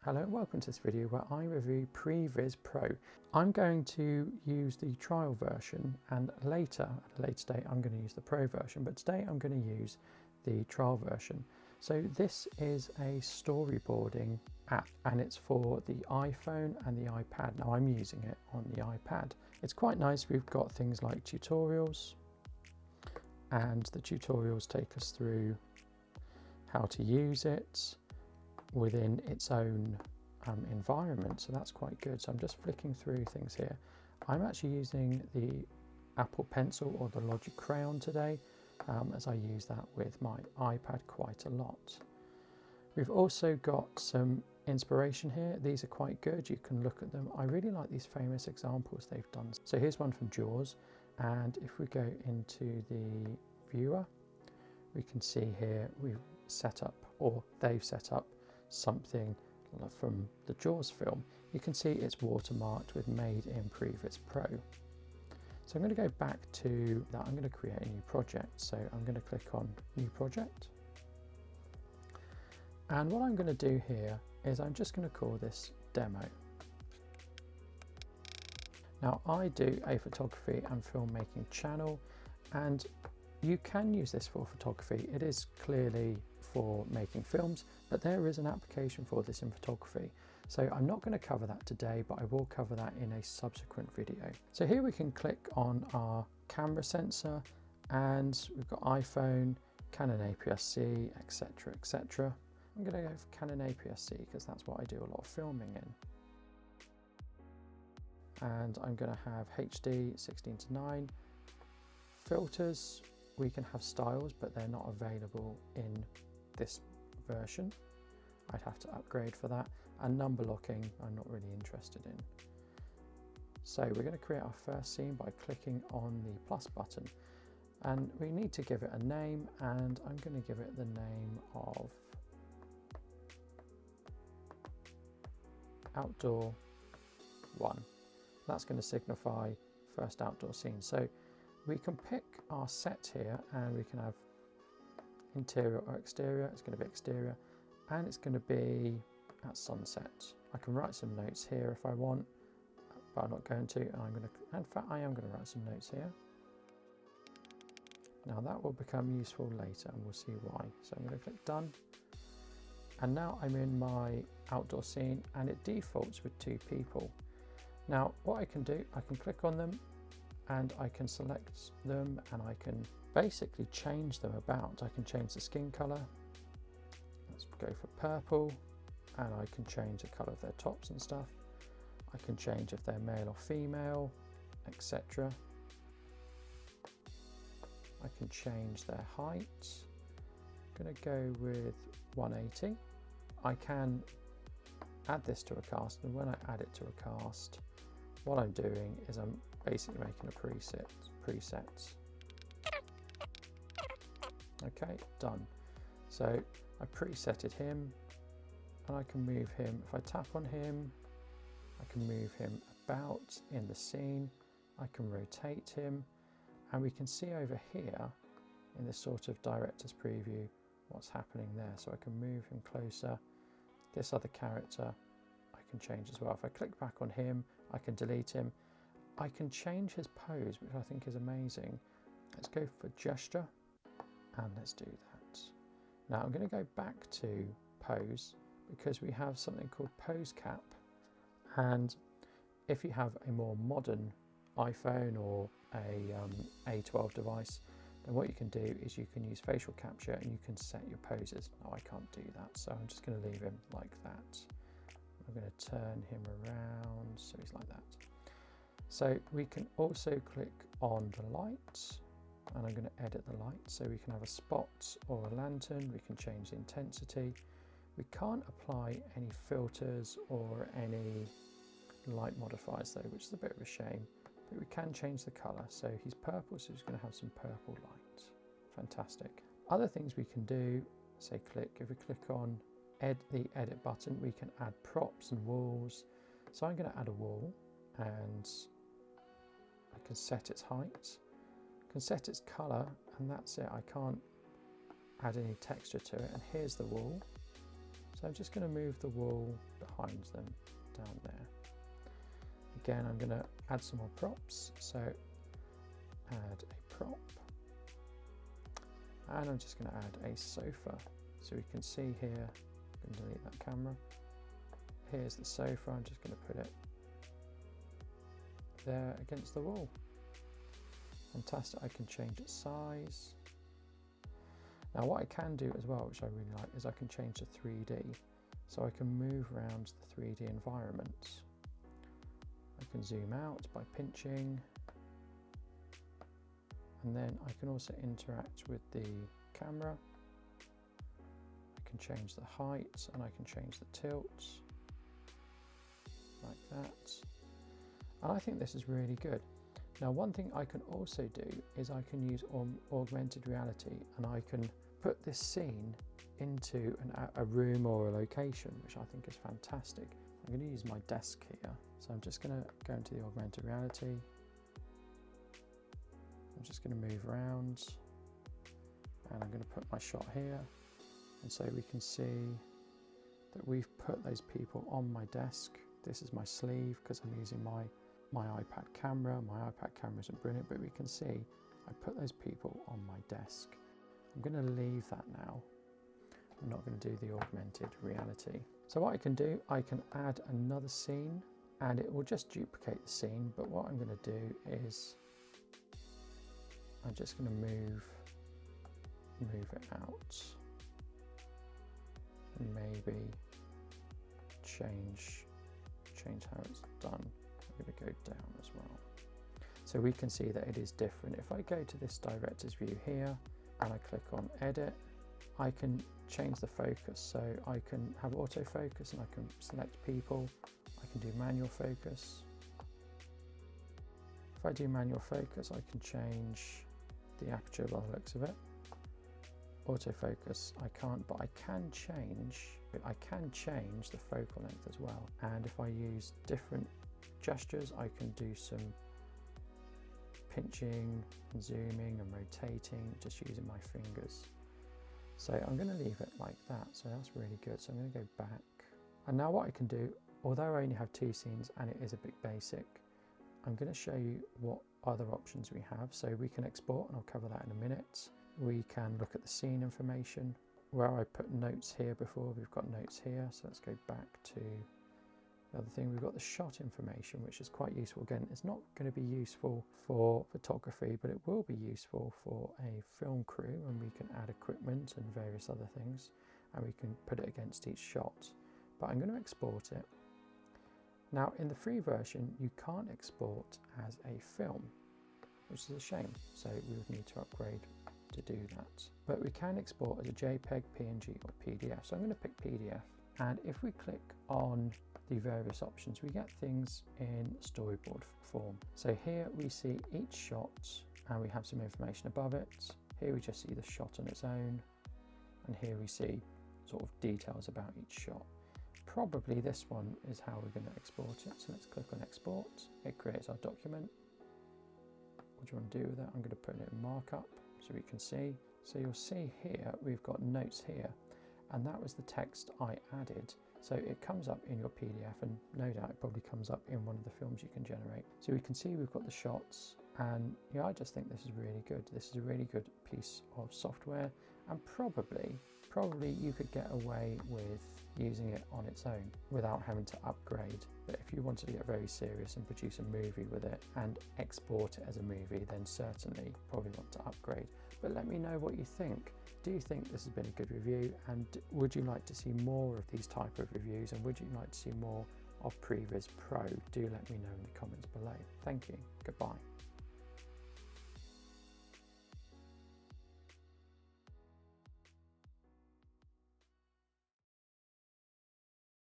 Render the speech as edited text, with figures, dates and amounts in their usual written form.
Hello and welcome to this video where I review Previs Pro. I'm going to use the trial version and later, at a later date, I'm going to use the Pro version, but today I'm going to use the trial version. So this is a storyboarding app and it's for the iPhone and the iPad. Now I'm using it on the iPad. It's quite nice. We've got things like tutorials, and the tutorials take us through how to use it within its own environment, so that's quite good. So I'm just flicking through things here. I'm actually using the Apple Pencil or the Logic Crayon today, as I use that with my iPad quite a lot. We've also got some inspiration here. These are quite good, you can look at them. I really like these famous examples they've done. So here's one from Jaws, and if we go into the viewer, we can see here we've set up, or they've set up, something from the Jaws film. You can see it's watermarked with Made in Previs Pro. So I'm going to go back to that. I'm going to create a new project. So I'm going to click on New Project. And what I'm going to do here is I'm just going to call this Demo. Now I do a photography and filmmaking channel, and you can use this for photography. It is clearly for making films, but there is an application for this in photography. So I'm not going to cover that today, but I will cover that in a subsequent video. So here we can click on our camera sensor, and we've got iPhone, Canon APS-C, etc, etc. I'm going to go for Canon APS-C because that's what I do a lot of filming in. And I'm going to have HD 16:9. Filters, we can have styles, but they're not available in this version. I'd have to upgrade for that. And number locking, I'm not really interested in. So we're going to create our first scene by clicking on the plus button. And we need to give it a name, and I'm going to give it the name of Outdoor 1. That's going to signify first outdoor scene. So we can pick our set here, and we can have interior or exterior. It's going to be exterior, and it's going to be at sunset. I can write some notes here if I want, but I'm not going to. And in fact, I am going to write some notes here. Now that will become useful later, and we'll see why. So I'm going to click done, and now I'm in my outdoor scene, and it defaults with 2 people. Now what I can do, I can click on them, and I can select them, and I can basically change them about. I can change the skin color. Let's go for purple, and I can change the color of their tops and stuff. I can change if they're male or female, etc. I can change their height. I'm going to go with 180. I can add this to a cast, and when I add it to a cast, what I'm doing is I'm basically making a preset. Okay, done. So I presetted him, and I can move him. If I tap on him, I can move him about in the scene. I can rotate him, and we can see over here in this sort of director's preview what's happening there. So I can move him closer. This other character I can change as well. If I click back on him, I can delete him. I can change his pose, which I think is amazing. Let's go for gesture, and let's do that. Now I'm going to go back to pose, because we have something called pose cap, and if you have a more modern iPhone or a A12 device, then what you can do is you can use facial capture and you can set your poses. Now I can't do that, so I'm just going to leave him like that. I'm going to turn him around so he's like that. So we can also click on the light, and I'm going to edit the light. So we can have a spot or a lantern. We can change the intensity. We can't apply any filters or any light modifiers though, which is a bit of a shame, but we can change the color. So he's purple, so he's going to have some purple light. Fantastic. Other things we can do, say if we click on the edit button, we can add props and walls. So I'm going to add a wall, and I can set its height, I can set its color, and that's it. I can't add any texture to it. And here's the wall. So I'm just going to move the wall behind them down there. Again, I'm going to add some more props. So add a prop. And I'm just going to add a sofa. So we can see here, I'm going to delete that camera. Here's the sofa, I'm just going to put it there against the wall. Fantastic, I can change its size. Now what I can do as well, which I really like, is I can change to 3D. So I can move around the 3D environment. I can zoom out by pinching. And then I can also interact with the camera. I can change the height and I can change the tilt, like that. And I think this is really good. Now one thing I can also do is I can use augmented reality, and I can put this scene into a room or a location, which I think is fantastic. I'm going to use my desk here. So I'm just going to go into the augmented reality. I'm just going to move around and I'm going to put my shot here, and so we can see that we've put those people on my desk. This is my sleeve because I'm using my iPad camera. My iPad camera isn't brilliant, but we can see I put those people on my desk. I'm going to leave that now. I'm not going to do the augmented reality. So what I can do, I can add another scene and it will just duplicate the scene, but what I'm going to do is I'm just going to move it out and maybe change how it's done. I'm going to go down as well. So we can see that it is different. If I go to this director's view here and I click on edit, I can change the focus. So I can have autofocus and I can select people. I can do manual focus. If I do manual focus, I can change the aperture by the looks of it. Autofocus I can't, but I can change the focal length as well. And if I use different gestures, I can do some pinching and zooming and rotating just using my fingers. So I'm going to leave it like that. So that's really good. So I'm going to go back. And now what I can do, although I only have 2 scenes and it is a bit basic, I'm going to show you what other options we have. So we can export, and I'll cover that in a minute. We can look at the scene information. Where I put notes here before, we've got notes here. So let's go back to the other thing. We've got the shot information, which is quite useful. Again, it's not going to be useful for photography, but it will be useful for a film crew, and we can add equipment and various other things, and we can put it against each shot. But I'm going to export it. Now in the free version, you can't export as a film, which is a shame. So we would need to upgrade to do that. But we can export as a JPEG, PNG or PDF. So I'm going to pick PDF. And if we click on the various options, we get things in storyboard form. So here we see each shot and we have some information above it. Here we just see the shot on its own. And here we see sort of details about each shot. Probably this one is how we're going to export it. So let's click on export. It creates our document. What do you want to do with it? I'm going to put it in markup so we can see. So you'll see here, we've got notes here, and that was the text I added. So it comes up in your PDF, and no doubt it probably comes up in one of the films you can generate. So we can see we've got the shots, and yeah, I just think this is really good. This is a really good piece of software, and probably you could get away with using it on its own without having to upgrade. But if you wanted to get very serious and produce a movie with it and export it as a movie, then certainly probably want to upgrade. But let me know what you think. Do you think this has been a good review, and would you like to see more of these type of reviews, and would you like to see more of Previs Pro? Do let me know in the comments below. Thank you. Goodbye.